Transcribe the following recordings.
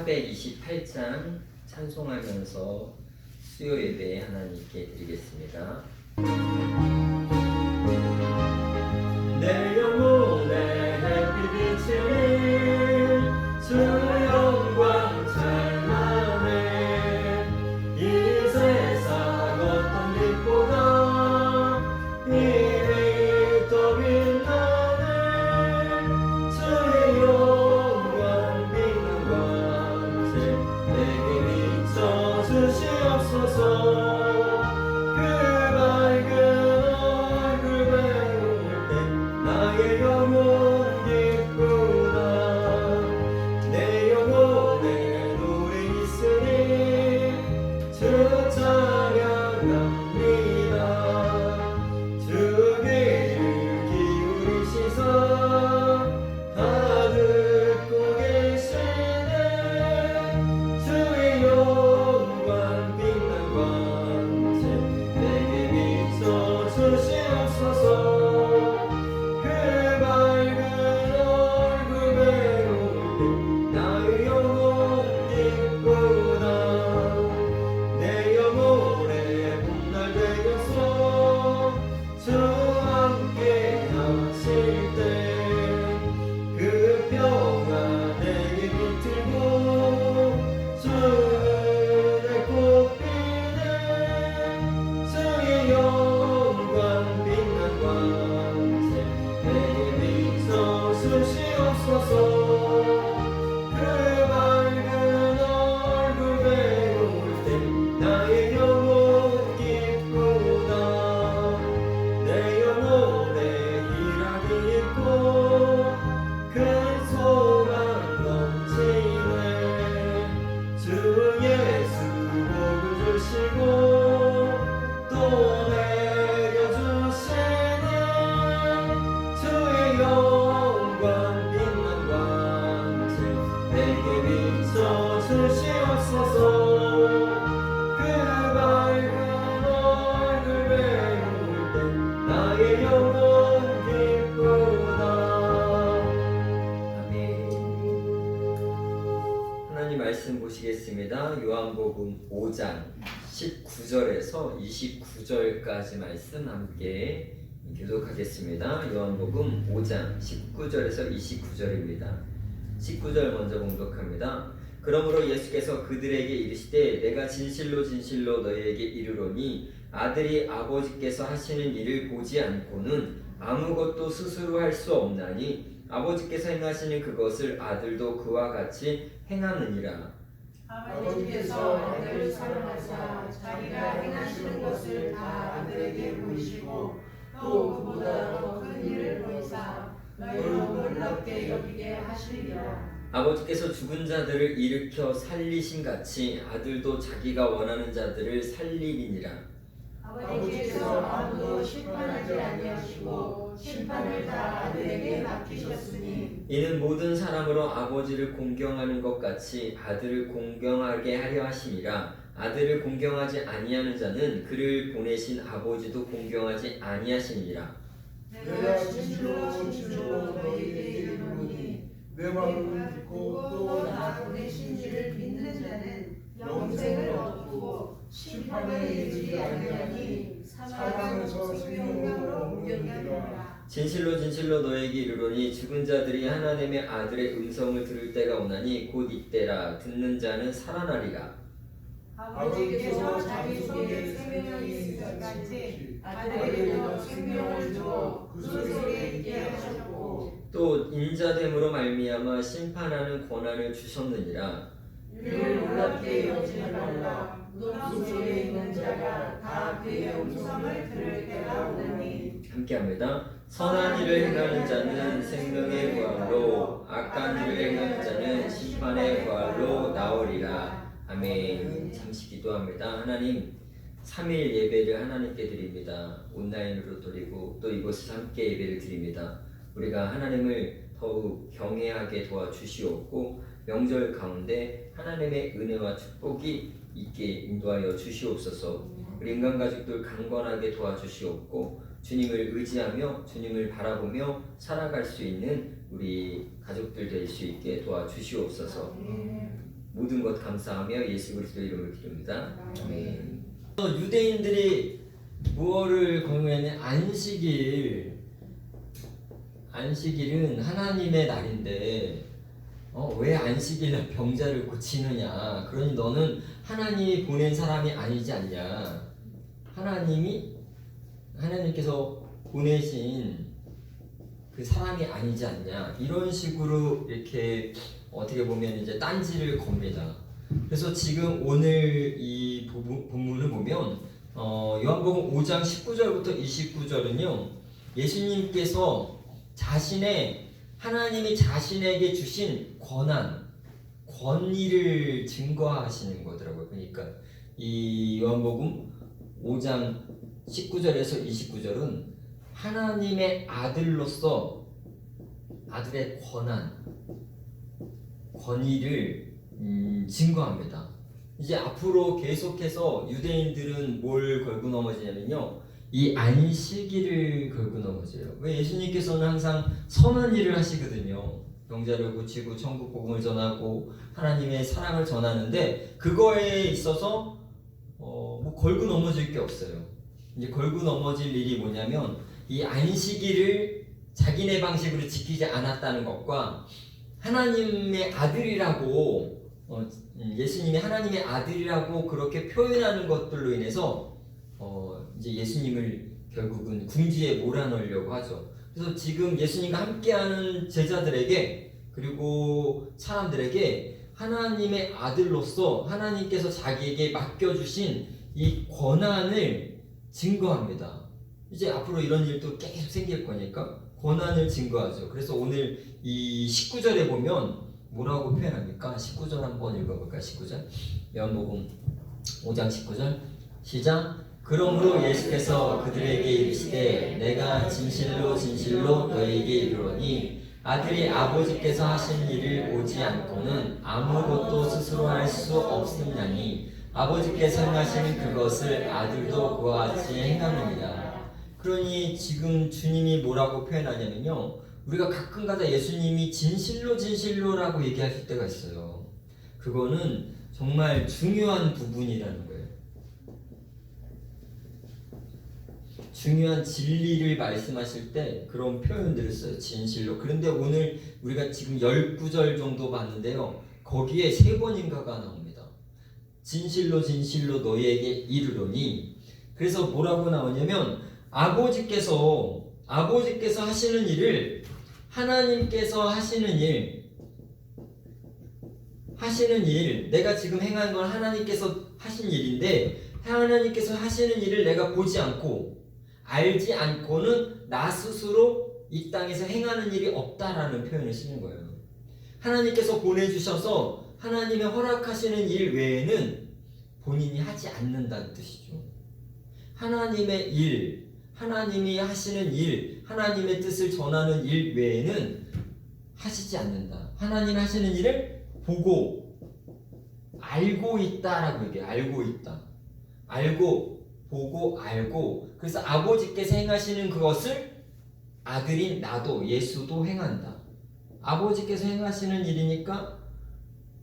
328장 찬송하면서 수요 예배 하나님께 드리겠습니다. 내 영혼의 햇빛 비치는 주 영광 찬란해. 이 세상 어떤 빛보다 이름이 더 빛나네. 주의 영광 빛난 광채 내게 비춰주시옵소서. 그 밝은 얼굴 배울 때 나의 영혼 기쁘다. 내 영혼에 노래 있으니 주 찬양합니다. 주 귀를 기울이시사 다 듣고 계시네. 주의 영광 빛난 광채 내게 비춰주시옵소서. 그 밝은 얼굴 배울 때 나의 영혼 기쁘다. 내 영혼의 봄날 되어서 주 함께 하실 때 그 평화 내게 비틀고 주의 꽃비네. 주의 영광 빛난 광채 내게 비춰주시옵소서. 그 밝은 얼굴 배울 때 나의 영혼 기쁘다. 내 영혼에 희락이 있고 큰 소망 넘치네. 주 예수 복을 주시고 또 내려주시네. 주의 영광 빛난 광채 내게 비춰주시옵소서. 그 밝은 얼굴 배울 때 나의 영혼 기쁘다. 아멘. 하나님 말씀 보시겠습니다. 요한복음 5장 19절에서 29절까지 말씀 함께 교독하겠습니다. 요한복음 5장 19절에서 29절입니다. 19절 먼저 봉독합니다. 그러므로 예수께서 그들에게 이르시되 내가 진실로 진실로 너희에게 이르노니 아들이 아버지께서 하시는 일을 보지 않고는 아무것도 스스로 할 수 없나니 아버지께서 행하시는 그것을 아들도 그와 같이 행하느니라. 아버지께서 아들을 사랑하사 자기가 행하시는 것을 다 아들에게 보이시고 또 그보다 더 큰 일을 보이사 너희로 놀랍게 여기게 하시리라. 아버지께서 죽은 자들을 일으켜 살리신 같이 아들도 자기가 원하는 자들을 살리리니라. 아버지께서 아무도 심판하지 아니하시고 심판을 다 아들에게 맡기셨으니 이는 모든 사람으로 아버지를 공경하는 것 같이 아들을 공경하게 하려 하심이라. 아들을 공경하지 아니하는 자는 그를 보내신 아버지도 공경하지 아니하시니라. 내가 진실로 진실로 너희에게 이르노니 내 말을 듣고 또 나 보내신 이를 믿는 자는 영생을 얻고 심판에 이르지 아니하니 사망에서 생명으로 옮겨지리라. 진실로 진실로 너에게 이르노니 죽은 자들이 하나님의 아들의 음성을 들을 때가 오나니 곧 이때라. 듣는 자는 살아나리라. 아버지께서 자기 속에 생명이 있을까지 아들에게도 생명을 주어 그 속에 있게 하셨고 또 인자됨으로 말미암아 심판하는 권한을 주셨느니라. 이를 놀랍게 여기지 말라. 무덤 속에 있는 자가 다 그의 음성을 들을 때가 오나니. 함께합니다. 선한 일을 행하는 자는 생명의 부활로 악한 일을 행하는 자는 심판의 부활로 나오리라. 아멘. 잠시 기도합니다. 하나님, 3일 예배를 하나님께 드립니다. 온라인으로 드리고 또 이곳에서 함께 예배를 드립니다. 우리가 하나님을 더욱 경외하게 도와주시옵고 명절 가운데 하나님의 은혜와 축복이 있게 인도하여 주시옵소서. 우리 인간가족들 강건하게 도와주시옵고 주님을 의지하며 주님을 바라보며 살아갈 수 있는 우리 가족들 될 수 있게 도와주시옵소서. 모든 것 감사하며 예수 그리스도 이름을 기릅니다. 아멘. 유대인들이 무엇을 공유하냐? 안식일은 하나님의 날인데 왜 안식일날 병자를 고치느냐? 그러니 너는 하나님이 보낸 사람이 아니지 않냐? 하나님께서 보내신 그 사람이 아니지 않냐? 이런 식으로 이렇게 어떻게 보면 이제 딴지를 겁니다. 그래서 지금 오늘 이 본문을 보면 요한복음 5장 19절부터 29절은요, 예수님께서 하나님이 자신에게 주신 권위를 증거하시는 거더라고요. 그러니까 이 요한복음 5장 19절에서 29절은 하나님의 아들로서 아들의 권위를 증거합니다. 이제 앞으로 계속해서 유대인들은 뭘 걸고 넘어지냐면요, 이 안식일을 걸고 넘어져요. 왜? 예수님께서는 항상 선한 일을 하시거든요. 병자를 고치고 천국 복음을 전하고 하나님의 사랑을 전하는데, 그거에 있어서 뭐 걸고 넘어질 게 없어요. 이제 걸고 넘어질 일이 뭐냐면 이 안식일을 자기네 방식으로 지키지 않았다는 것과 하나님의 아들이라고 예수님이 하나님의 아들이라고 그렇게 표현하는 것들로 인해서 이제 예수님을 결국은 궁지에 몰아넣으려고 하죠. 그래서 지금 예수님과 함께하는 제자들에게 그리고 사람들에게 하나님의 아들로서 하나님께서 자기에게 맡겨주신 이 권한을 증거합니다. 이제 앞으로 이런 일도 계속 생길 거니까 권한을 증거하죠. 그래서 오늘 이 19절에 보면 뭐라고 표현합니까? 19절 한번 읽어볼까요? 19절 요한복음 5장 19절 시작. 그러므로 예수께서 그들에게 이르시되 내가 진실로 너희에게 이르노니 아들이 아버지께서 하신 일을 보지 않고는 아무것도 스스로 할 수 없으냐니 아버지께서 행하시는 그것을 아들도 그와 같이 행하느니라. 그러니 지금 주님이 뭐라고 표현하냐면요, 우리가 가끔가다 예수님이 진실로라고 얘기하실 때가 있어요. 그거는 정말 중요한 부분이라는 거예요. 중요한 진리를 말씀하실 때 그런 표현들을 써요. 진실로. 그런데 오늘 우리가 지금 19절 정도 봤는데요, 거기에 3번인가가 나옵니다. 진실로 너희에게 이르노니. 그래서 뭐라고 나오냐면 아버지께서 하시는 일을 하나님께서 하시는 일, 내가 지금 행하는 건 하나님께서 하신 일인데 하나님께서 하시는 일을 내가 보지 않고 알지 않고는 나 스스로 이 땅에서 행하는 일이 없다라는 표현을 쓰는 거예요. 하나님께서 보내주셔서 하나님의 허락하시는 일 외에는 본인이 하지 않는다는 뜻이죠. 하나님의 일, 하나님이 하시는 일, 하나님의 뜻을 전하는 일 외에는 하시지 않는다. 하나님 하시는 일을 보고 알고 있다라고 얘기해요. 알고 있다. 보고 알고. 그래서 아버지께서 행하시는 그것을 아들인 나도, 예수도 행한다. 아버지께서 행하시는 일이니까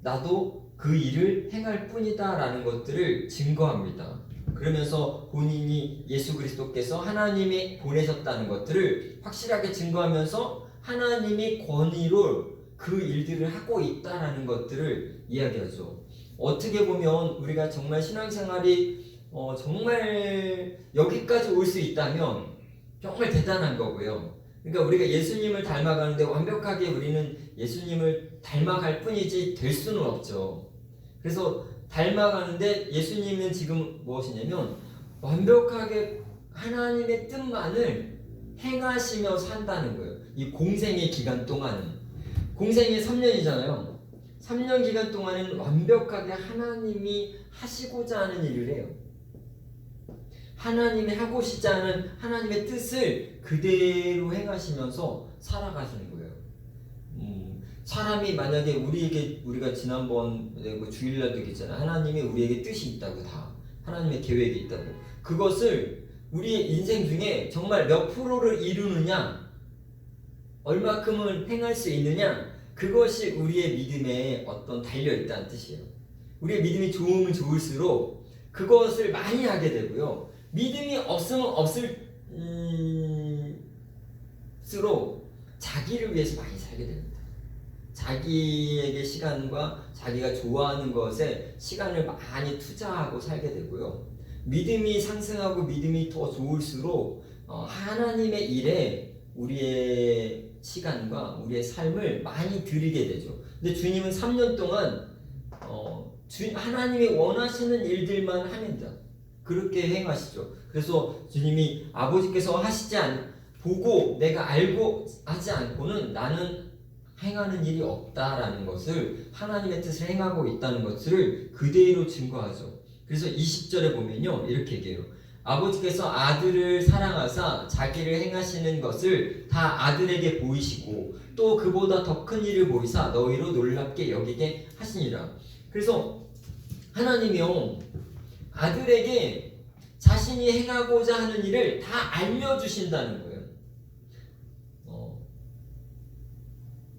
나도 그 일을 행할 뿐이다 라는 것들을 증거합니다. 그러면서 본인이 예수 그리스도께서 하나님이 보내셨다는 것들을 확실하게 증거하면서 하나님이 권위로 그 일들을 하고 있다라는 것들을 이야기하죠. 어떻게 보면 우리가 정말 신앙생활이 정말 여기까지 올 수 있다면 정말 대단한 거고요. 그러니까 우리가 예수님을 닮아가는데 완벽하게 우리는 예수님을 닮아갈 뿐이지 될 수는 없죠. 그래서 닮아가는데 예수님은 지금 무엇이냐면 완벽하게 하나님의 뜻만을 행하시며 산다는 거예요. 이 공생의 기간 동안은, 공생이 3년이잖아요. 3년 기간 동안은 완벽하게 하나님이 하시고자 하는 일을 해요. 하나님이 하고시자 하는 하나님의 뜻을 그대로 행하시면서 살아가시는 거예요. 사람이 만약에 우리가 지난번 주일날도 얘기했잖아요. 하나님이 우리에게 뜻이 있다고, 다 하나님의 계획이 있다고. 그것을 우리의 인생 중에 정말 몇 프로를 이루느냐, 얼마큼을 행할 수 있느냐, 그것이 우리의 믿음에 어떤 달려있다는 뜻이에요. 우리의 믿음이 좋으면 좋을수록 그것을 많이 하게 되고요. 믿음이 없으면 없을수록 자기를 위해서 많이 살게 됩니다. 자기에게 시간과 자기가 좋아하는 것에 시간을 많이 투자하고 살게 되고요. 믿음이 상승하고 믿음이 더 좋을수록 하나님의 일에 우리의 시간과 우리의 삶을 많이 드리게 되죠. 근데 주님은 3년 동안 하나님이 원하시는 일들만 합니다. 그렇게 행하시죠. 그래서 주님이 아버지께서 보고 내가 알고 하지 않고는 나는 행하는 일이 없다라는 것을, 하나님의 뜻을 행하고 있다는 것을 그대로 증거하죠. 그래서 20절에 보면요, 이렇게 얘기해요. 아버지께서 아들을 사랑하사 자기를 행하시는 것을 다 아들에게 보이시고 또 그보다 더 큰 일을 보이사 너희로 놀랍게 여기게 하시니라. 그래서 하나님이요, 아들에게 자신이 행하고자 하는 일을 다 알려주신다는 거예요.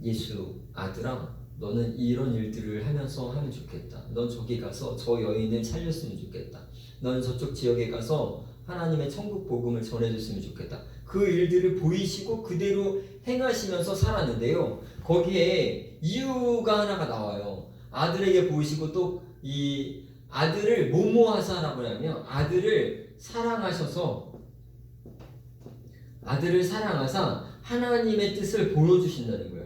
예수, 아들아, 너는 이런 일들을 하면서 하면 좋겠다. 넌 저기 가서 저 여인을 살렸으면 좋겠다. 넌 저쪽 지역에 가서 하나님의 천국 복음을 전해줬으면 좋겠다. 그 일들을 보이시고 그대로 행하시면서 살았는데요. 거기에 이유가 하나가 나와요. 아들에게 보이시고 또 이 아들을 뭐뭐 하사라고 하냐면 아들을 사랑하사 하나님의 뜻을 보여주신다는 거예요.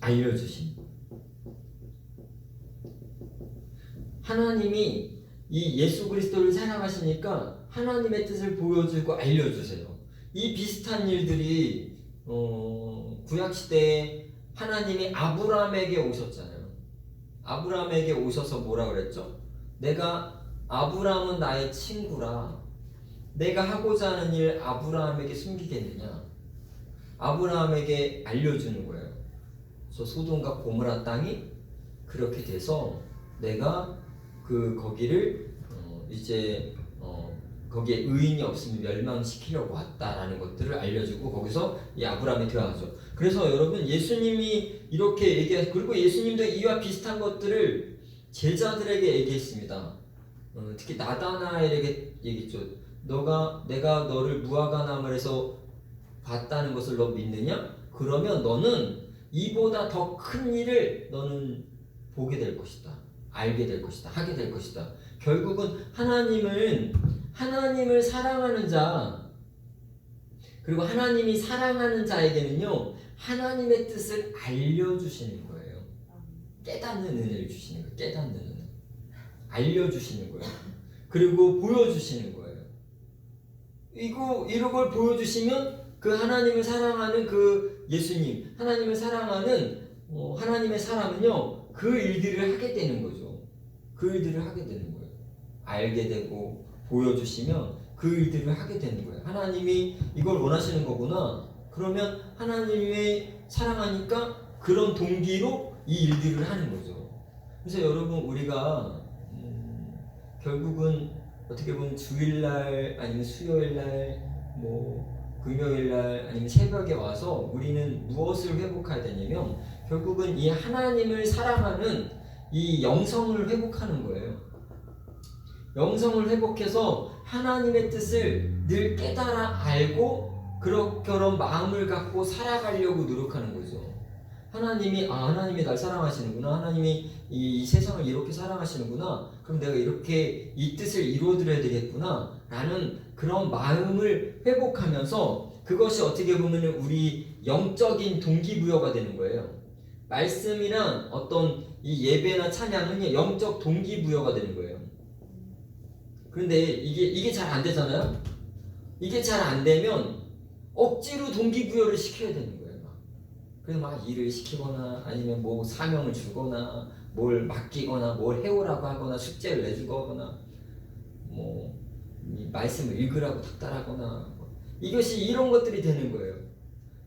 알려주신. 하나님이 이 예수 그리스도를 사랑하시니까 하나님의 뜻을 보여주고 알려주세요. 이 비슷한 일들이 구약시대에 하나님이 아브라함에게 오셨잖아요. 아브라함에게 오셔서 뭐라 그랬죠? 아브라함은 나의 친구라. 내가 하고자 하는 일 아브라함에게 숨기겠느냐? 아브라함에게 알려주는 거예요. 그래서 소돔과 고모라 땅이 그렇게 돼서 내가 거기를 거기에 의인이 없으면 멸망시키려고 왔다라는 것들을 알려주고 거기서 이 아브라함이 대화하죠. 그래서 여러분, 예수님이 이렇게 얘기하고, 그리고 예수님도 이와 비슷한 것들을 제자들에게 얘기했습니다. 특히 나다나엘에게 얘기했죠. 내가 너를 무화과나무에서 봤다는 것을 너 믿느냐? 그러면 너는 이보다 더 큰 일을 너는 보게 될 것이다. 알게 될 것이다. 하게 될 것이다. 결국은 하나님을 사랑하는 자, 그리고 하나님이 사랑하는 자에게는요, 하나님의 뜻을 알려주시는 거예요. 깨닫는 은혜를 주시는 거예요. 깨닫는 은혜. 알려주시는 거예요. 그리고 보여주시는 거예요. 이런 걸 보여주시면 그 하나님을 사랑하는 그 예수님, 하나님을 사랑하는 하나님의 사람은요, 그 일들을 하게 되는 거죠. 그 일들을 하게 되는 거예요. 알게 되고 보여주시면 그 일들을 하게 되는 거예요. 하나님이 이걸 원하시는 거구나. 그러면 하나님이 사랑하니까 그런 동기로 이 일들을 하는 거죠. 그래서 여러분, 우리가 결국은 어떻게 보면 주일날 아니면 수요일날 금요일날 아니면 새벽에 와서 우리는 무엇을 회복해야 되냐면 결국은 이 하나님을 사랑하는 이 영성을 회복하는 거예요. 영성을 회복해서 하나님의 뜻을 늘 깨달아 알고 그런 마음을 갖고 살아가려고 노력하는 거죠. 하나님이 날 사랑하시는구나. 하나님이 이 세상을 이렇게 사랑하시는구나. 그럼 내가 이렇게 이 뜻을 이루어드려야 되겠구나 라는 그런 마음을 회복하면서 그것이 어떻게 보면 우리 영적인 동기부여가 되는 거예요. 말씀이랑 어떤 이 예배나 찬양은 영적 동기부여가 되는 거예요. 그런데 이게 잘 안 되잖아요. 이게 잘 안 되면 억지로 동기부여를 시켜야 되는 거예요. 그래서 막 일을 시키거나 아니면 사명을 주거나 뭘 맡기거나 뭘 해오라고 하거나 숙제를 내주거나 말씀을 읽으라고 닥달하거나 이것이 이런 것들이 되는 거예요.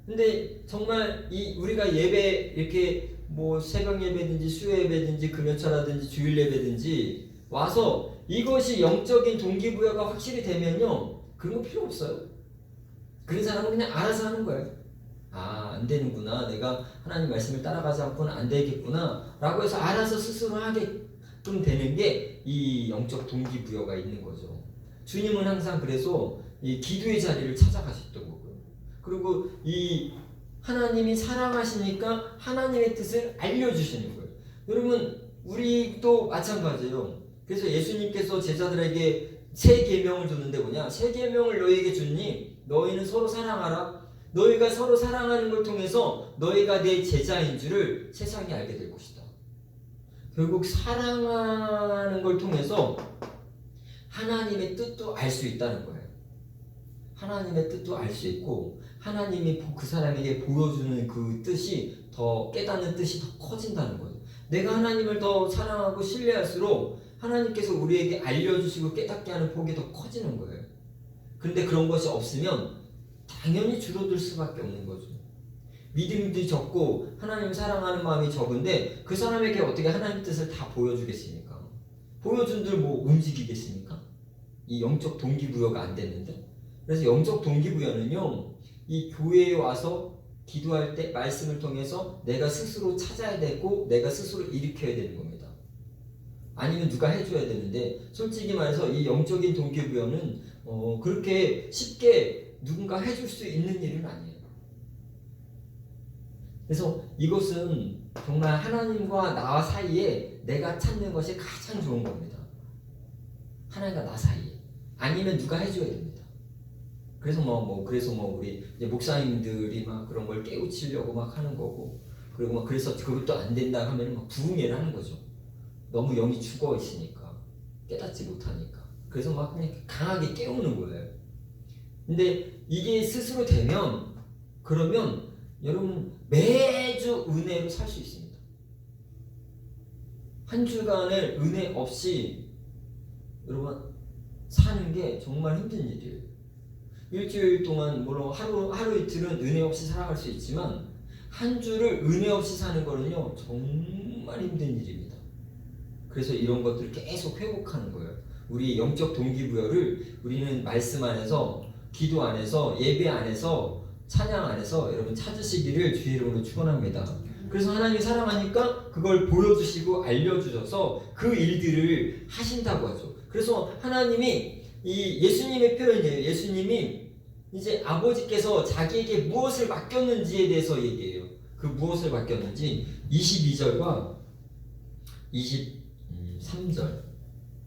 근데 정말 우리가 예배 이렇게 새벽 예배든지 수요 예배든지 금요차라든지 주일 예배든지 와서 이것이 영적인 동기부여가 확실히 되면요, 그런 거 필요 없어요. 그런 사람은 그냥 알아서 하는 거예요. 안 되는구나. 내가 하나님 말씀을 따라가지 않고는 안 되겠구나. 라고 해서 알아서 스스로 하게끔 되는 게 이 영적 동기부여가 있는 거죠. 주님은 항상 그래서 이 기도의 자리를 찾아가셨던 거고요. 그리고 이 하나님이 사랑하시니까 하나님의 뜻을 알려주시는 거예요. 여러분, 우리도 마찬가지예요. 그래서 예수님께서 제자들에게 세 계명을 줬는데 뭐냐? 세 계명을 너희에게 주니 너희는 서로 사랑하라. 너희가 서로 사랑하는 걸 통해서 너희가 내 제자인 줄을 세상이 알게 될 것이다. 결국 사랑하는 걸 통해서 하나님의 뜻도 알 수 있다는 거예요. 하나님의 뜻도 알 수 있고 하나님이 그 사람에게 보여주는 그 뜻이 더 깨닫는 뜻이 더 커진다는 거예요. 내가 하나님을 더 사랑하고 신뢰할수록 하나님께서 우리에게 알려주시고 깨닫게 하는 폭이 더 커지는 거예요. 그런데 그런 것이 없으면 당연히 줄어들 수밖에 없는 거죠. 믿음이 적고 하나님 사랑하는 마음이 적은데 그 사람에게 어떻게 하나님 뜻을 다 보여주겠습니까? 보여준들 뭐 움직이겠습니까? 이 영적 동기부여가 안 됐는데. 그래서 영적 동기부여는요, 이 교회에 와서 기도할 때 말씀을 통해서 내가 스스로 찾아야 되고 내가 스스로 일으켜야 되는 겁니다. 아니면 누가 해줘야 되는데, 솔직히 말해서 이 영적인 동기부여는 그렇게 쉽게 누군가 해줄 수 있는 일은 아니에요. 그래서 이것은 정말 하나님과 나 사이에 내가 찾는 것이 가장 좋은 겁니다. 하나님과 나 사이에. 아니면 누가 해줘야 됩니다. 그래서 우리 이제 목사님들이 막 그런 걸 깨우치려고 막 하는 거고, 그리고 막 그래서 그것도 안 된다 하면 막 부흥회를 하는 거죠. 너무 영이 죽어 있으니까, 깨닫지 못하니까. 그래서 막 그냥 강하게 깨우는 거예요. 근데 이게 스스로 되면, 그러면 여러분 매주 은혜로 살 수 있습니다. 한 주간을 은혜 없이 여러분 사는 게 정말 힘든 일이에요. 일주일 동안 물론 하루 이틀은 은혜 없이 살아갈 수 있지만 한 주를 은혜 없이 사는 거는요 정말 힘든 일입니다. 그래서 이런 것들을 계속 회복하는 거예요. 우리 영적 동기부여를 우리는 말씀 안에서, 기도 안에서, 예배 안에서, 찬양 안에서 여러분 찾으시기를 주의 이름으로 축원합니다. 그래서 하나님이 사랑하니까 그걸 보여주시고 알려주셔서 그 일들을 하신다고 하죠. 그래서 하나님이 이 예수님의 표현이에요. 예수님이 이제 아버지께서 자기에게 무엇을 맡겼는지에 대해서 얘기해요. 그 무엇을 맡겼는지 22절과 23절,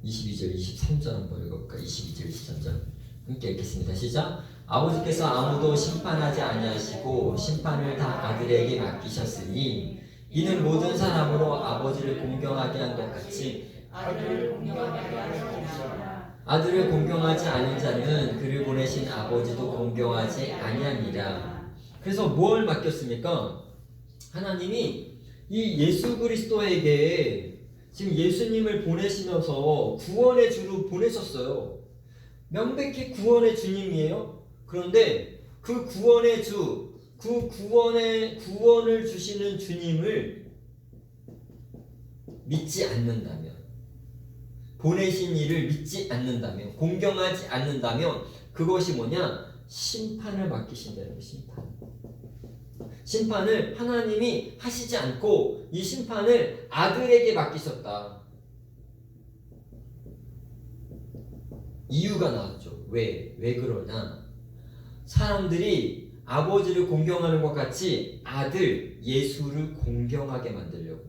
22절, 23절 한번 읽어볼까? 22절, 23절 함께 읽겠습니다. 시작. 아버지께서 아무도 심판하지 아니하시고 심판을 다 아들에게 맡기셨으니 이는 모든 사람으로 아버지를 공경하게 한 것 같이 아들을 공경하지 않은 자는 그를 보내신 아버지도 공경하지 아니하니라. 그래서 뭘 맡겼습니까? 하나님이 이 예수 그리스도에게 지금 예수님을 보내시면서 구원의 주로 보내셨어요. 명백히 구원의 주님이에요. 그런데 그 구원의 주, 그 구원을 주시는 주님을 믿지 않는다면, 보내신 이를 믿지 않는다면, 공경하지 않는다면 그것이 뭐냐? 심판을 맡기신다는 거예요. 심판을 하나님이 하시지 않고 이 심판을 아들에게 맡기셨다. 이유가 나왔죠. 왜 그러냐? 사람들이 아버지를 공경하는 것 같이 아들 예수를 공경하게 만들려고,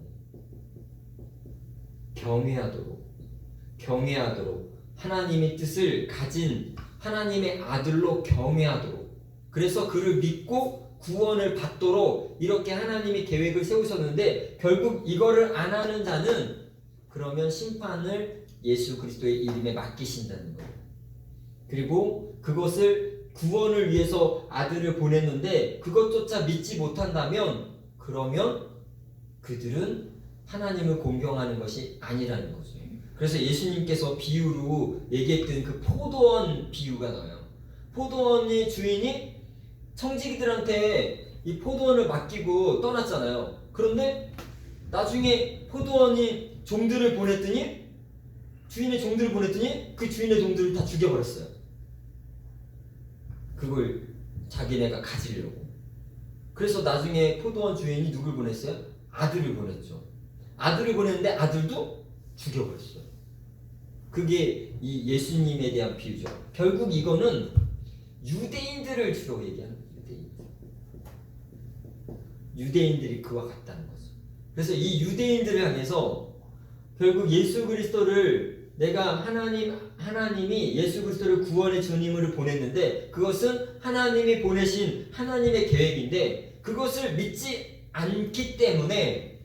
경외하도록 하나님의 뜻을 가진 하나님의 아들로 경외하도록, 그래서 그를 믿고 구원을 받도록 이렇게 하나님이 계획을 세우셨는데 결국 이거를 안 하는 자는 그러면 심판을 예수 그리스도의 이름에 맡기신다는 거예요. 그리고 그것을 구원을 위해서 아들을 보냈는데 그것조차 믿지 못한다면 그러면 그들은 하나님을 공경하는 것이 아니라는 거죠. 그래서 예수님께서 비유로 얘기했던 그 포도원 비유가 나와요. 포도원의 주인이 청지기들한테 이 포도원을 맡기고 떠났잖아요. 그런데 나중에 포도원이 종들을 보냈더니, 주인의 종들을 보냈더니 그 주인의 종들을 다 죽여버렸어요. 그걸 자기네가 가지려고. 그래서 나중에 포도원 주인이 누굴 보냈어요? 아들을 보냈죠. 아들을 보냈는데 아들도 죽여버렸어요. 그게 이 예수님에 대한 비유죠. 결국 이거는 유대인들을 주로 얘기하는 거예요. 유대인들이 그와 같다는 거죠. 그래서 이 유대인들을 향해서 결국 예수 그리스도를 내가 하나님이 예수 그리스도를 구원의 주님으로 보냈는데 그것은 하나님이 보내신 하나님의 계획인데 그것을 믿지 않기 때문에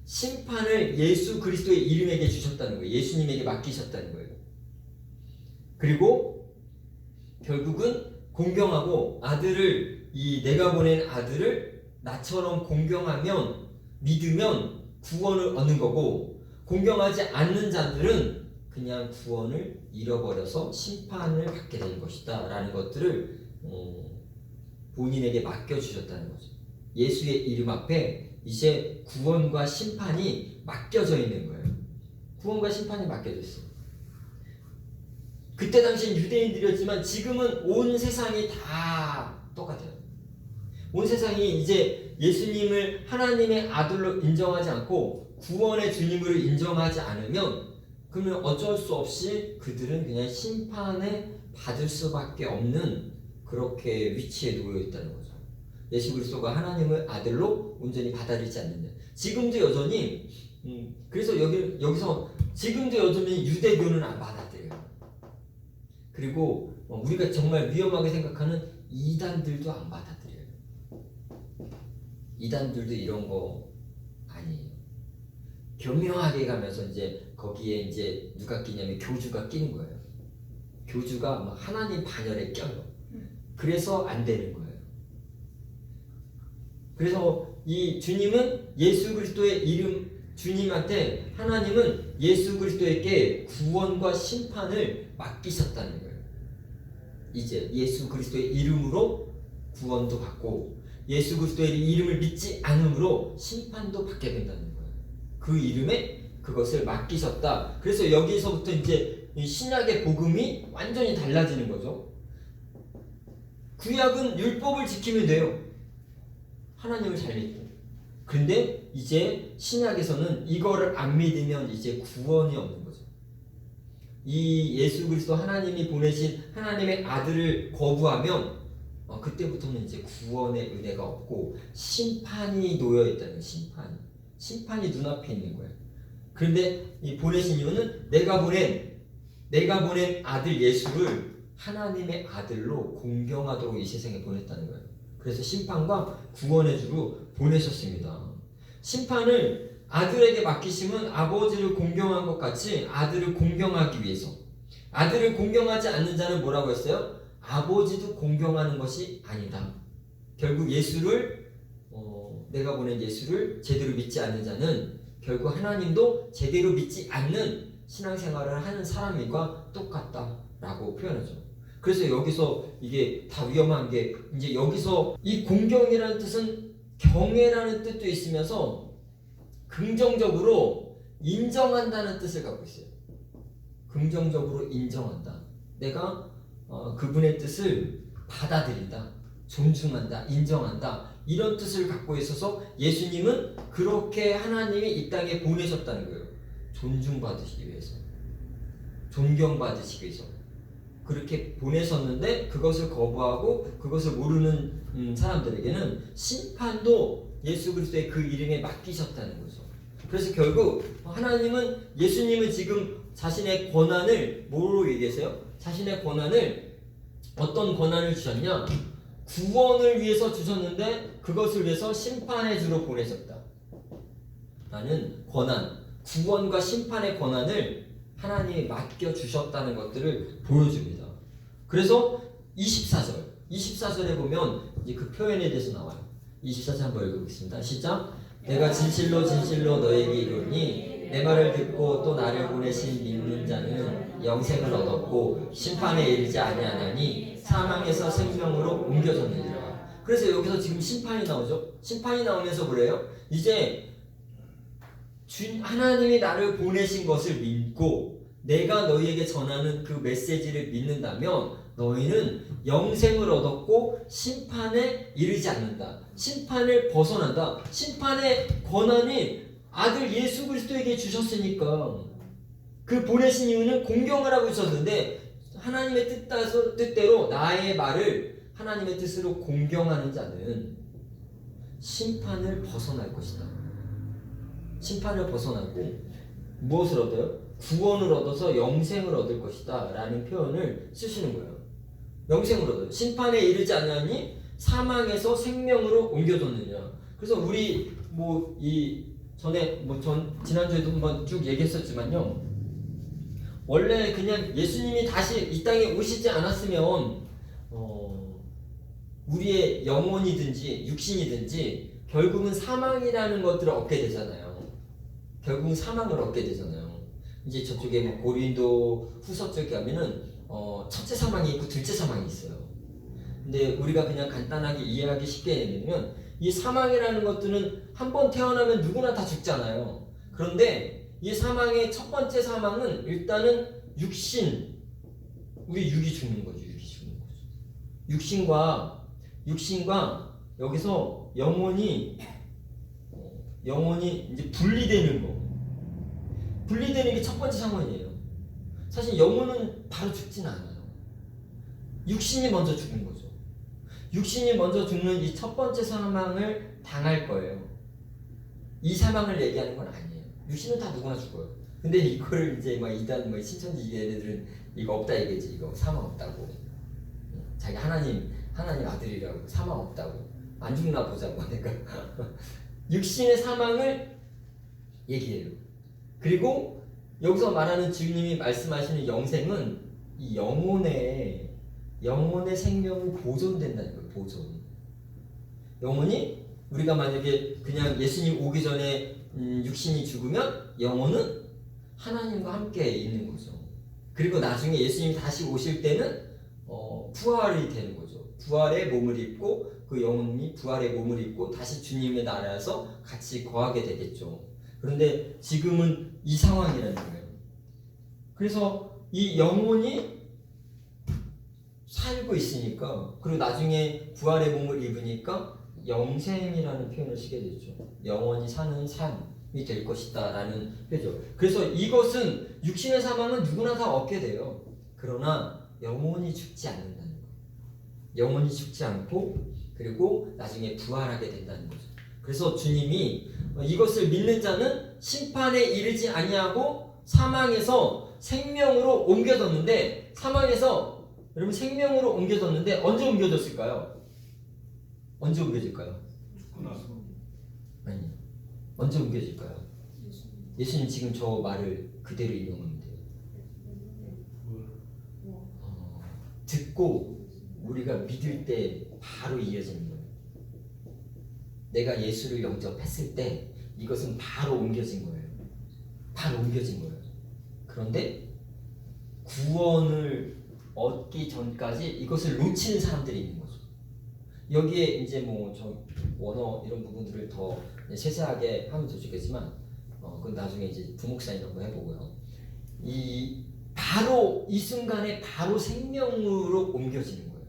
심판을 예수 그리스도의 이름에게 주셨다는 거예요. 예수님에게 맡기셨다는 거예요. 그리고 결국은 공경하고 아들을 내가 보낸 아들을 나처럼 공경하면 믿으면 구원을 얻는 거고 공경하지 않는 자들은 그냥 구원을 잃어버려서 심판을 받게 될 것이다 라는 것들을 본인에게 맡겨주셨다는 거죠. 예수의 이름 앞에 이제 구원과 심판이 맡겨져 있는 거예요. 구원과 심판이 맡겨져 있어요. 그때 당시엔 유대인들이었지만 지금은 온 세상이 다 똑같아요. 온 세상이 이제 예수님을 하나님의 아들로 인정하지 않고 구원의 주님으로 인정하지 않으면 그러면 어쩔 수 없이 그들은 그냥 심판에 받을 수밖에 없는 그렇게 위치에 놓여 있다는 거죠. 예수 그리스도가 하나님을 아들로 온전히 받아들이지 않는다. 지금도 여전히 그래서 여기서 지금도 여전히 유대교는 안 받아들여요. 그리고 우리가 정말 위험하게 생각하는 이단들도 안 받아들여요. 이단들도 이런 거 아니에요. 교묘하게 가면서 이제 거기에 이제 누가 끼냐면 교주가 끼는 거예요. 교주가 막 하나님 반열에 껴요. 그래서 안 되는 거예요. 그래서 이 주님은 예수 그리스도의 이름 주님한테 하나님은 예수 그리스도에게 구원과 심판을 맡기셨다는 거예요. 이제 예수 그리스도의 이름으로 구원도 받고 예수 그리스도의 이름을 믿지 않음으로 심판도 받게 된다는 거예요. 그 이름에 그것을 맡기셨다. 그래서 여기서부터 이제 신약의 복음이 완전히 달라지는 거죠. 구약은 율법을 지키면 돼요. 하나님을 잘 믿고. 근데 이제 신약에서는 이거를 안 믿으면 이제 구원이 없는 거죠. 이 예수 그리스도 하나님이 보내신 하나님의 아들을 거부하면 그때부터는 이제 구원의 은혜가 없고 심판이 놓여 있다는 심판이 눈앞에 있는 거예요. 그런데 이 보내신 이유는 내가 보낸 아들 예수를 하나님의 아들로 공경하도록 이 세상에 보냈다는 거예요. 그래서 심판과 구원의 주로 보내셨습니다. 심판을 아들에게 맡기심은 아버지를 공경한 것 같이 아들을 공경하기 위해서. 아들을 공경하지 않는 자는 뭐라고 했어요? 아버지도 공경하는 것이 아니다. 결국 예수를 내가 보낸 예수를 제대로 믿지 않는 자는 결국 하나님도 제대로 믿지 않는 신앙생활을 하는 사람과 똑같다라고 표현하죠. 그래서 여기서 이게 다 위험한 게 이제 여기서 이 공경이라는 뜻은 경외라는 뜻도 있으면서 긍정적으로 인정한다는 뜻을 갖고 있어요. 긍정적으로 인정한다. 내가 그분의 뜻을 받아들인다, 존중한다, 인정한다 이런 뜻을 갖고 있어서 예수님은 그렇게 하나님이 이 땅에 보내셨다는 거예요. 존중받으시기 위해서, 존경받으시기 위해서 그렇게 보내셨는데 그것을 거부하고 그것을 모르는 사람들에게는 심판도 예수 그리스도의 그 이름에 맡기셨다는 거죠. 그래서 결국 예수님은 지금 자신의 권한을 뭐로 얘기하세요? 자신의 권한을 어떤 권한을 주셨냐? 구원을 위해서 주셨는데 그것을 위해서 심판의 주로 보내셨다. 라는 권한, 구원과 심판의 권한을 하나님이 맡겨주셨다는 것들을 보여줍니다. 그래서 24절에 보면 이제 그 표현에 대해서 나와요. 24절 한번 읽어보겠습니다. 시작. 내가 진실로 진실로 너에게 이르노니 내 말을 듣고 또 나를 보내신 믿는 자는 영생을 얻었고 심판에 이르지 아니하나니 사망에서 생명으로 옮겨졌느니라. 그래서 여기서 지금 심판이 나오죠. 심판이 나오면서 그래요. 이제 하나님이 나를 보내신 것을 믿고 내가 너희에게 전하는 그 메시지를 믿는다면 너희는 영생을 얻었고 심판에 이르지 않는다. 심판을 벗어난다. 심판의 권한이 아들 예수 그리스도에게 주셨으니까. 그 보내신 이유는 공경을 하고 있었는데 하나님의 뜻대로 나의 말을 하나님의 뜻으로 공경하는 자는 심판을 벗어날 것이다. 심판을 벗어나고 무엇을 얻어요? 구원을 얻어서 영생을 얻을 것이다 라는 표현을 쓰시는 거예요. 영생을 얻어요. 심판에 이르지 않았니? 사망에서 생명으로 옮겨졌느냐. 그래서 우리 지난주에도 한번 쭉 얘기했었지만요, 원래 그냥 예수님이 다시 이 땅에 오시지 않았으면 우리의 영혼이든지 육신이든지 결국은 사망이라는 것들을 얻게 되잖아요. 결국은 사망을 얻게 되잖아요. 이제 저쪽에 고린도 후서 쪽에 가면은 첫째 사망이 있고 둘째 사망이 있어요. 근데 우리가 그냥 간단하게 이해하기 쉽게 얘기하면 이 사망이라는 것들은 한 번 태어나면 누구나 다 죽잖아요. 그런데 이 사망의 첫 번째 사망은 일단은 우리 육이 죽는 거죠. 육신과 여기서 영혼이 이제 분리되는 거. 분리되는 게 첫 번째 상황이에요. 사실 영혼은 바로 죽진 않아요. 육신이 먼저 죽는 거죠. 육신이 먼저 죽는 이 첫 번째 사망을 당할 거예요. 이 사망을 얘기하는 건 아니에요. 육신은 다 누구나 죽어요. 근데 이걸 이제 이단 신천지 얘네들은 이거 없다 얘기지. 이거 사망 없다고. 자기 하나님 아들이라고 사망 없다고. 안 죽나 보자고 내가. 육신의 사망을 얘기해요. 그리고 여기서 말하는 주님이 말씀하시는 영생은 이 영혼의 생명이 보존된다는 거예요. 보존. 영혼이 우리가 만약에 그냥 예수님 오기 전에 육신이 죽으면 영혼은 하나님과 함께 있는 거죠. 그리고 나중에 예수님이 다시 오실 때는 부활이 되는 거죠. 부활의 몸을 입고 그 영혼이 부활의 몸을 입고 다시 주님의 나라에서 같이 거하게 되겠죠. 그런데 지금은 이 상황이라는 거예요. 그래서 이 영혼이 살고 있으니까, 그리고 나중에 부활의 몸을 입으니까 영생이라는 표현을 쓰게 되죠. 영원히 사는 삶이 될 것이다 라는 표현이죠. 그래서 이것은 육신의 사망은 누구나 다 얻게 돼요. 그러나 영혼이 죽지 않는다는 거예요. 영혼이 죽지 않고 그리고 나중에 부활하게 된다는 거죠. 그래서 주님이 이것을 믿는 자는 심판에 이르지 아니하고 사망에서 생명으로 옮겨졌는데, 사망에서 여러분 생명으로 옮겨졌는데 언제 옮겨졌을까요? 언제 옮겨질까요? 아니, 언제 옮겨질까요? 예수님 지금 저 말을 그대로 인용하면 돼요. 듣고 우리가 믿을 때 바로 이어지는 거예요. 내가 예수를 영접했을 때 이것은 바로 옮겨진 거예요. 바로 옮겨진 거예요. 그런데 구원을 얻기 전까지 이것을 놓치는 사람들이 있는 거죠. 여기에 이제 저 원어 이런 부분들을 더 세세하게 하면 더 좋겠지만, 그건 나중에 이제 부목사님 한번 해보고요. 바로 이 순간에 바로 생명으로 옮겨지는 거예요.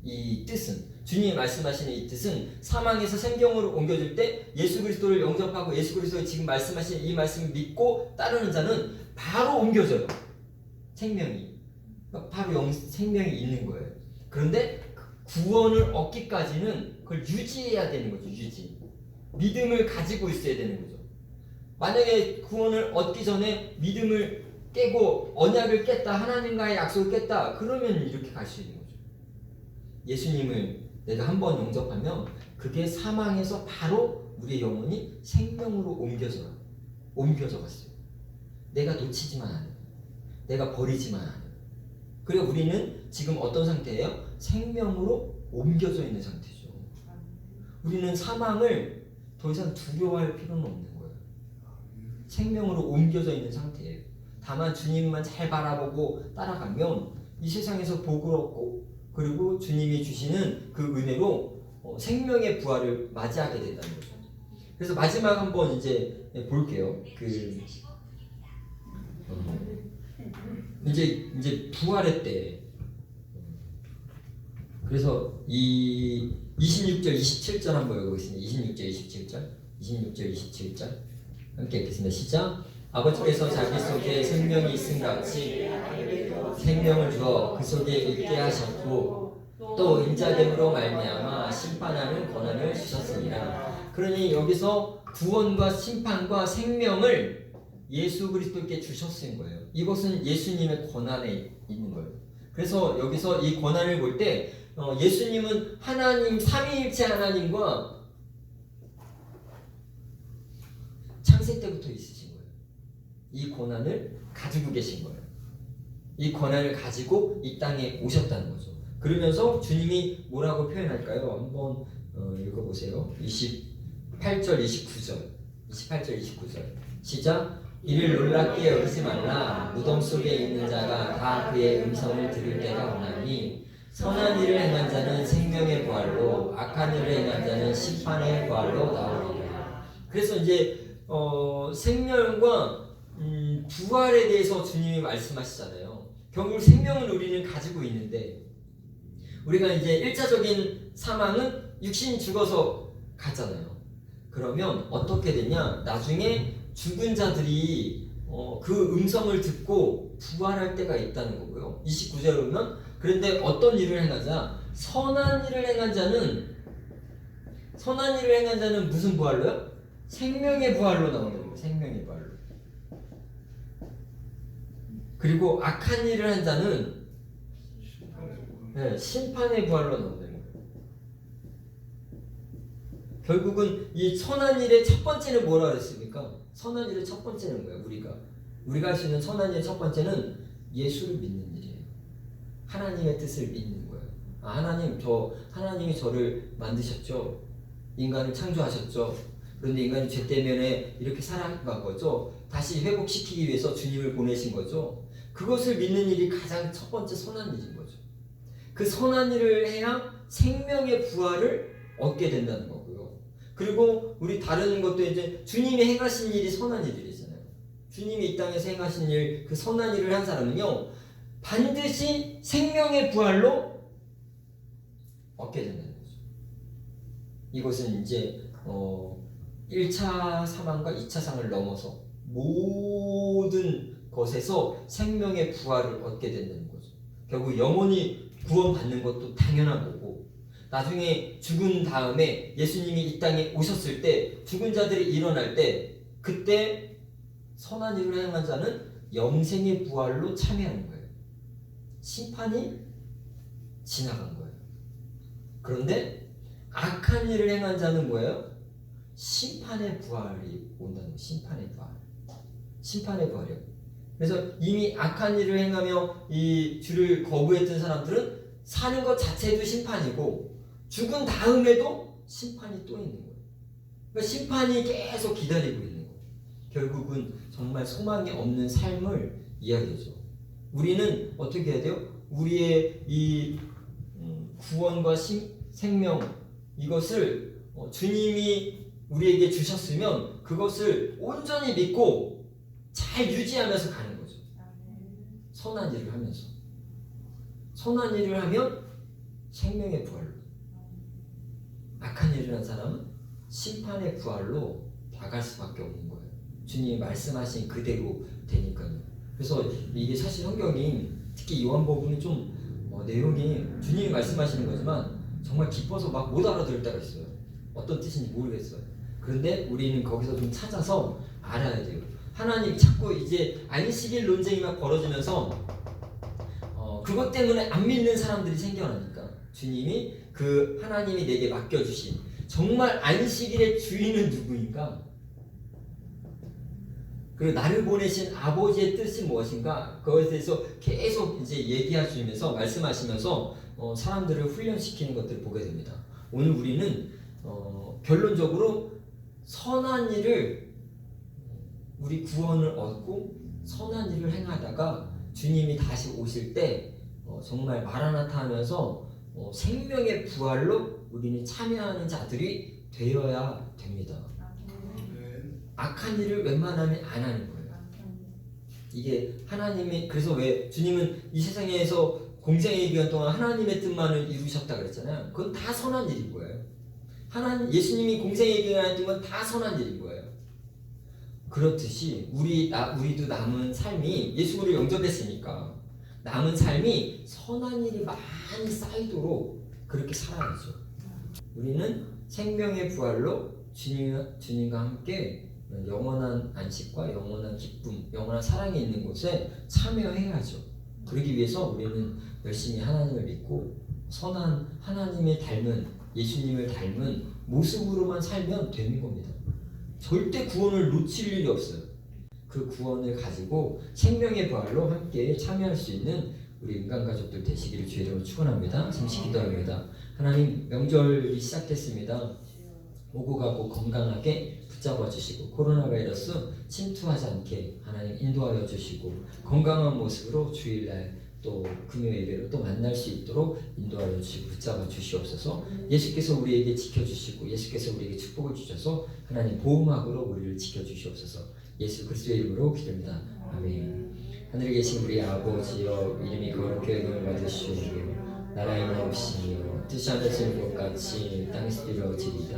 이 뜻은, 주님이 말씀하시는 이 뜻은 사망에서 생명으로 옮겨질 때 예수 그리스도를 영접하고 예수 그리스도의 지금 말씀하신 이 말씀을 믿고 따르는 자는 바로 옮겨져요. 생명이. 바로 생명이 있는 거예요. 그런데 구원을 얻기까지는 그걸 유지해야 되는 거죠. 유지. 믿음을 가지고 있어야 되는 거죠. 만약에 구원을 얻기 전에 믿음을 깨고 언약을 깼다, 하나님과의 약속을 깼다, 그러면 이렇게 갈 수 있는 거죠. 예수님을 내가 한번 영접하면 그게 사망에서 바로 우리의 영혼이 생명으로 옮겨져 갔어요. 내가 놓치지만 않아요. 내가 버리지만 않아요. 그리고 우리는 지금 어떤 상태예요? 생명으로 옮겨져 있는 상태죠. 우리는 사망을 더 이상 두려워할 필요는 없는 거예요. 생명으로 옮겨져 있는 상태예요. 다만 주님만 잘 바라보고 따라가면 이 세상에서 복을 얻고, 그리고 주님이 주시는 그 은혜로 생명의 부활을 맞이하게 된다는 거죠. 그래서 마지막 한번 이제 볼게요. 이제 부활했대. 그래서 이 26절 27절 한번 읽어보겠습니다. 26절 27절 함께 읽겠습니다. 시작. 아버지께서 자기 속에 생명이 있음 같이 생명을 주어 그 속에 있게 하셨고 또 인자됨으로 말미암아 심판하는 권한을 주셨습니다. 그러니 여기서 구원과 심판과 생명을 예수 그리스도께 주셨은 거예요. 이것은 예수님의 권한에 있는 거예요. 그래서 여기서 이 권한을 볼 때 예수님은 하나님 삼위일체 하나님과 창세 때부터 있으신 거예요. 이 권한을 가지고 계신 거예요. 이 권한을 가지고 이 땅에 오셨다는 거죠. 그러면서 주님이 뭐라고 표현할까요? 한번 읽어보세요. 28절 29절 시작. 이를 놀랍게 여기지 말라. 무덤 속에 있는 자가 다 그의 음성을 들을 때가 오나니 선한 일을 행한 자는 생명의 부활로 악한 일을 행한 자는 심판의 부활로 나오리라. 그래서 이제 생명과 부활에 대해서 주님이 말씀하시잖아요. 결국 생명은 우리는 가지고 있는데 우리가 이제 1차적인 사망은 육신이 죽어서 갔잖아요. 그러면 어떻게 되냐? 나중에 죽은 자들이 그 음성을 듣고 부활할 때가 있다는 거고요. 29절에 보면 그런데 어떤 일을 행하자? 선한 일을 행한 자는 무슨 부활로요? 생명의 부활로 나온다는 거예요. 생명의 부활로. 그리고 악한 일을 한 자는 심판의 부활로 나온다는 거예요. 결국은 이 선한 일의 첫 번째는 뭐라 그랬습니까? 선한 일의 첫 번째는 뭐예요? 우리가 할 수 있는 선한 일의 첫 번째는 예수를 믿는 일이에요. 하나님의 뜻을 믿는 거예요. 하나님이 저를 만드셨죠. 인간을 창조하셨죠. 그런데 인간이 죄 때문에 이렇게 살아간 거죠. 다시 회복시키기 위해서 주님을 보내신 거죠. 그것을 믿는 일이 가장 첫 번째 선한 일인 거죠. 그 선한 일을 해야 생명의 부활을 얻게 된다는 거고요. 그리고 우리 다른 것도 이제 주님이 행하신 일이 선한 일이잖아요. 주님이 이 땅에서 행하신 일, 그 선한 일을 한 사람은요, 반드시 생명의 부활로 얻게 된다는 거죠. 이것은 이제 1차 사망과 2차 상을 넘어서 모든 것에서 생명의 부활을 얻게 된다는 거죠. 결국 영혼이 구원받는 것도 당연한 거고, 나중에 죽은 다음에 예수님이 이 땅에 오셨을 때 죽은 자들이 일어날 때 그때 선한 일을 행한 자는 영생의 부활로 참여하는 거예요. 심판이 지나간 거예요. 그런데 악한 일을 행한 자는 뭐예요? 심판의 부활이 온다는 거예요. 심판의 부활이요. 그래서 이미 악한 일을 행하며 이 주를 거부했던 사람들은 사는 것 자체도 심판이고 죽은 다음에도 심판이 또 있는 거예요. 그러니까 심판이 계속 기다리고 있는 거예요. 결국은 정말 소망이 없는 삶을 이야기하죠. 우리는 어떻게 해야 돼요? 우리의 이 구원과 생명 이것을 주님이 우리에게 주셨으면 그것을 온전히 믿고 잘 유지하면서 가는 거죠. 선한 일을 하면서. 선한 일을 하면 생명의 부활로, 악한 일을 한 사람은 심판의 부활로 나갈 수밖에 없는 거예요. 주님이 말씀하신 그대로 되니까요. 그래서 이게 사실 성경이 특히 요한복음이 좀 내용이 주님이 말씀하시는 거지만 정말 깊어서 막 못 알아들을 때가 있어요. 어떤 뜻인지 모르겠어요. 그런데 우리는 거기서 좀 찾아서 알아야 돼요. 하나님 자꾸 이제 안식일 논쟁이 막 벌어지면서 그것 때문에 안 믿는 사람들이 생겨나니까 주님이 그 하나님이 내게 맡겨주신 정말 안식일의 주인은 누구인가? 그리고 나를 보내신 아버지의 뜻이 무엇인가? 그것에 대해서 계속 이제 얘기하시면서 말씀하시면서 사람들을 훈련시키는 것들을 보게 됩니다. 오늘 우리는 결론적으로 선한 일을 우리 구원을 얻고 선한 일을 행하다가 주님이 다시 오실 때 정말 마라나타 하면서 생명의 부활로 우리는 참여하는 자들이 되어야 됩니다. 악한 일을 웬만하면 안 하는 거예요. 이게 하나님의 그래서 왜 주님은 이 세상에서 공생의 기간 동안 하나님의 뜻만을 이루셨다 그랬잖아요. 그건 다 선한 일인 거예요. 예수님이 공생의 기간을 했던 건 다 선한 일인 거예요. 그렇듯이 우리도 남은 삶이 예수를 영접했으니까 남은 삶이 선한 일이 많이 쌓이도록 그렇게 살아야죠. 우리는 생명의 부활로 주님과 함께 영원한 안식과 영원한 기쁨, 영원한 사랑이 있는 곳에 참여해야죠. 그러기 위해서 우리는 열심히 하나님을 믿고 선한 하나님을 닮은 예수님을 닮은 모습으로만 살면 되는 겁니다. 절대 구원을 놓칠 일이 없어요. 그 구원을 가지고 생명의 부활로 함께 참여할 수 있는 우리 인간가족들 되시기를 주의 이름으로 축원합니다. 잠시 기도합니다. 하나님, 명절이 시작됐습니다. 오고 가고 건강하게 붙잡아 주시고 코로나 바이러스 침투하지 않게 하나님 인도하여 주시고 건강한 모습으로 주일날 또 금요 예배로 또 만날 수 있도록 인도하여 주시고 붙잡아 주시옵소서. 예수께서 우리에게 지켜주시고 예수께서 우리에게 축복을 주셔서 하나님 보호막으로 우리를 지켜주시옵소서. 예수 그리스도의 이름으로 기도합니다. 아멘. 하늘에 계신 우리 아버지여, 이름이 거룩하게 여김을 받으시오며 나라의 나오시며 뜻이 하늘에서 이룬 것 같이 땅에서 이루어지리이다.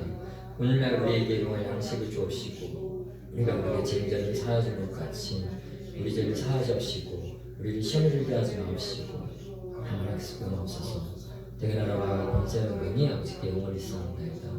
오늘날 우리에게 일용할 양식을 주옵시고 우리가 우리의 죄인들을 사하여 것 같이 우리 죄를 사하여 주옵시고 우리를 시험에 들게 하지 마옵시고 하나님께서 구원하옵소서. 대개 나라와 권세와 영광이 아버지께 영원히 있사옵나이다.